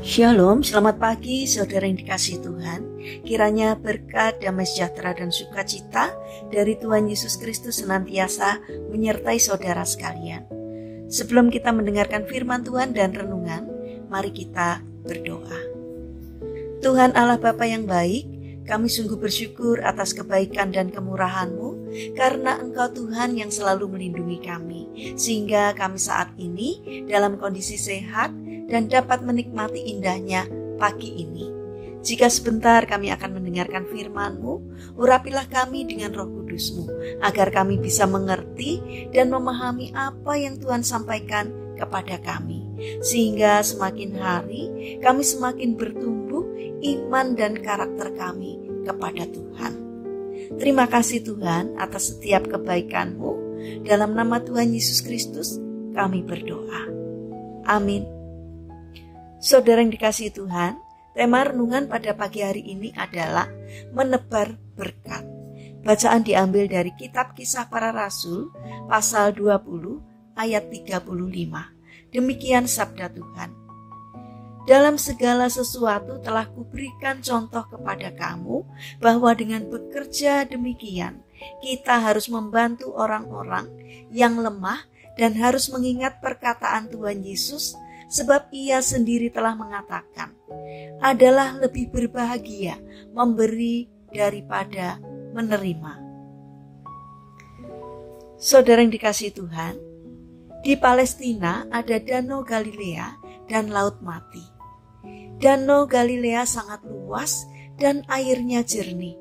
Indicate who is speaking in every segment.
Speaker 1: Shalom, selamat pagi saudara yang dikasihi Tuhan. Kiranya berkat, damai sejahtera dan sukacita dari Tuhan Yesus Kristus senantiasa menyertai saudara sekalian. Sebelum kita mendengarkan firman Tuhan dan renungan, mari kita berdoa. Tuhan Allah Bapa yang baik, kami sungguh bersyukur atas kebaikan dan kemurahan-Mu karena Engkau Tuhan yang selalu melindungi kami, sehingga kami saat ini dalam kondisi sehat dan dapat menikmati indahnya pagi ini. Jika sebentar kami akan mendengarkan firman-Mu, urapilah kami dengan Roh Kudus-Mu, agar kami bisa mengerti dan memahami apa yang Tuhan sampaikan kepada kami. Sehingga semakin hari kami semakin bertumbuh iman dan karakter kami kepada Tuhan. Terima kasih Tuhan atas setiap kebaikan-Mu. Dalam nama Tuhan Yesus Kristus kami berdoa. Amin. Saudara yang dikasihi Tuhan, tema renungan pada pagi hari ini adalah menebar berkat. Bacaan diambil dari kitab Kisah Para Rasul pasal 20 ayat 35. Demikian sabda Tuhan. Dalam segala sesuatu telah kuberikan contoh kepada kamu bahwa dengan bekerja demikian kita harus membantu orang-orang yang lemah dan harus mengingat perkataan Tuhan Yesus, sebab ia sendiri telah mengatakan, adalah lebih berbahagia memberi daripada menerima. Saudara yang dikasihi Tuhan, di Palestina ada Danau Galilea dan Laut Mati. Danau Galilea sangat luas dan airnya jernih.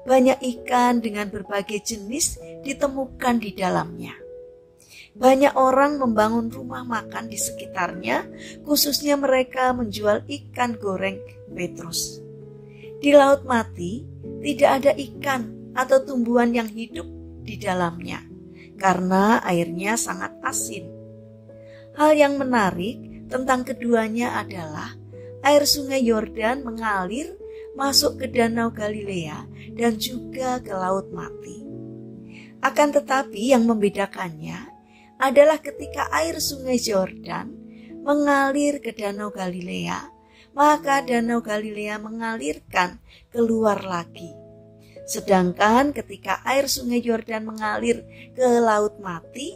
Speaker 1: Banyak ikan dengan berbagai jenis ditemukan di dalamnya. Banyak orang membangun rumah makan di sekitarnya, khususnya mereka menjual ikan goreng Petrus. Di Laut Mati tidak ada ikan atau tumbuhan yang hidup di dalamnya, karena airnya sangat asin. Hal yang menarik tentang keduanya adalah air sungai Yordan mengalir masuk ke Danau Galilea dan juga ke Laut Mati. Akan tetapi yang membedakannya adalah ketika air sungai Yordan mengalir ke Danau Galilea, maka Danau Galilea mengalirkan keluar lagi. Sedangkan ketika air sungai Yordan mengalir ke Laut Mati,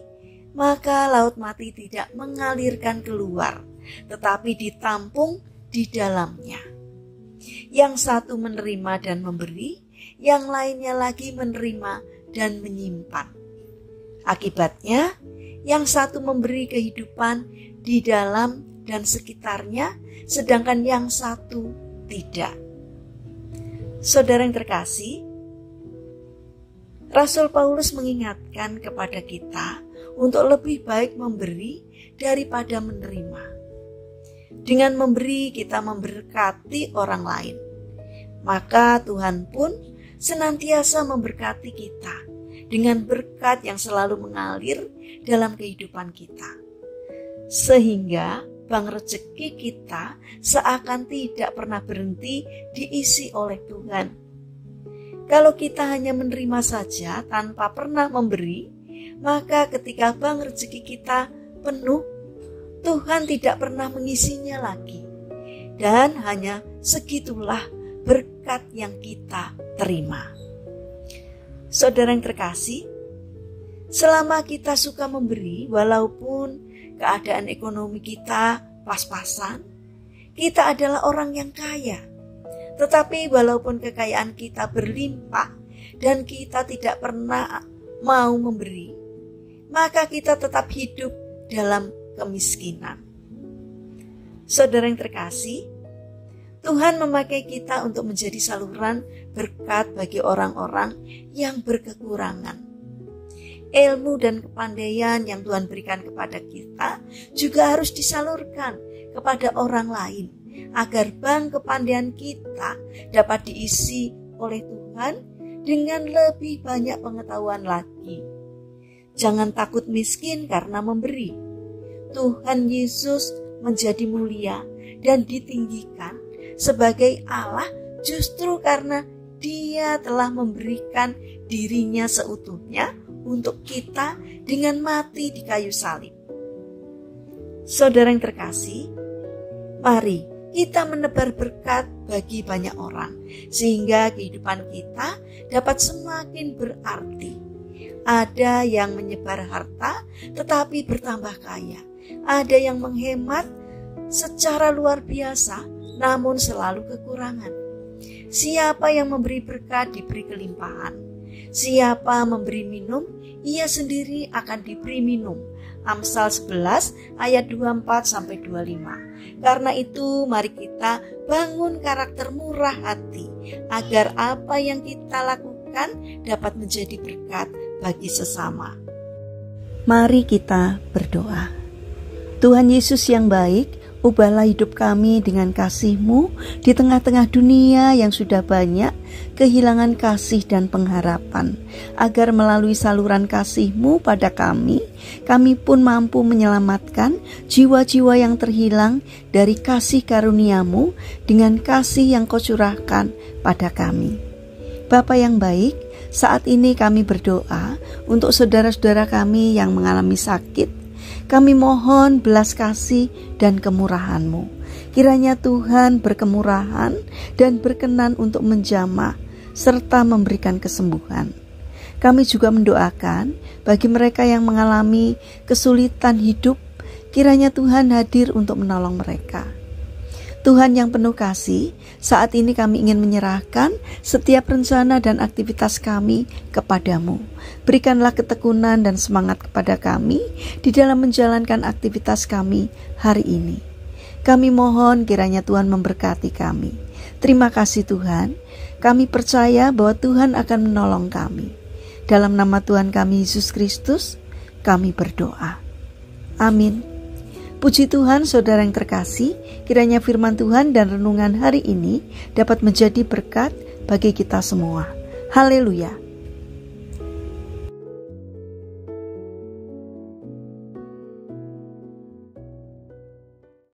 Speaker 1: maka Laut Mati tidak mengalirkan keluar, tetapi ditampung di dalamnya. Yang satu menerima dan memberi, yang lainnya lagi menerima dan menyimpan. Akibatnya, yang satu memberi kehidupan di dalam dan sekitarnya, sedangkan yang satu tidak. Saudara yang terkasih, Rasul Paulus mengingatkan kepada kita untuk lebih baik memberi daripada menerima. Dengan memberi kita memberkati orang lain, maka Tuhan pun senantiasa memberkati kita dengan berkat yang selalu mengalir dalam kehidupan kita. Sehingga bank rezeki kita seakan tidak pernah berhenti diisi oleh Tuhan. Kalau kita hanya menerima saja tanpa pernah memberi, maka ketika bank rezeki kita penuh, Tuhan tidak pernah mengisinya lagi. Dan hanya segitulah berkat yang kita terima. Saudara yang terkasih, selama kita suka memberi, walaupun keadaan ekonomi kita pas-pasan, kita adalah orang yang kaya. Tetapi walaupun kekayaan kita berlimpah dan kita tidak pernah mau memberi, maka kita tetap hidup dalam kemiskinan. Saudara yang terkasih, Tuhan memakai kita untuk menjadi saluran berkat bagi orang-orang yang berkekurangan. Ilmu dan kepandaian yang Tuhan berikan kepada kita juga harus disalurkan kepada orang lain, agar bank kepandaian kita dapat diisi oleh Tuhan dengan lebih banyak pengetahuan lagi. Jangan takut miskin karena memberi. Tuhan Yesus menjadi mulia dan ditinggikan sebagai Allah justru karena Dia telah memberikan dirinya seutuhnya untuk kita dengan mati di kayu salib. Saudara yang terkasih, mari kita menebar berkat bagi banyak orang, sehingga kehidupan kita dapat semakin berarti. Ada yang menyebar harta tetapi bertambah kaya. Ada yang menghemat secara luar biasa namun selalu kekurangan. Siapa yang memberi berkat diberi kelimpahan. Siapa memberi minum, ia sendiri akan diberi minum. Amsal 11 ayat 24-25. Karena itu mari kita bangun karakter murah hati, agar apa yang kita lakukan dapat menjadi berkat bagi sesama. Mari kita berdoa. Tuhan Yesus yang baik, ubahlah hidup kami dengan kasih-Mu di tengah-tengah dunia yang sudah banyak kehilangan kasih dan pengharapan, agar melalui saluran kasih-Mu pada kami pun mampu menyelamatkan jiwa-jiwa yang terhilang dari kasih karunia-Mu dengan kasih yang Kau curahkan pada kami. Bapa yang baik, saat ini kami berdoa untuk saudara-saudara kami yang mengalami sakit. Kami mohon belas kasih dan kemurahan-Mu. Kiranya Tuhan berkemurahan dan berkenan untuk menjamah serta memberikan kesembuhan. Kami juga mendoakan bagi mereka yang mengalami kesulitan hidup, kiranya Tuhan hadir untuk menolong mereka. Tuhan yang penuh kasih, saat ini kami ingin menyerahkan setiap rencana dan aktivitas kami kepadamu. Berikanlah ketekunan dan semangat kepada kami di dalam menjalankan aktivitas kami hari ini. Kami mohon kiranya Tuhan memberkati kami. Terima kasih Tuhan, kami percaya bahwa Tuhan akan menolong kami. Dalam nama Tuhan kami Yesus Kristus, kami berdoa. Amin. Puji Tuhan, saudara yang terkasih, kiranya firman Tuhan dan renungan hari ini dapat menjadi berkat bagi kita semua. Haleluya.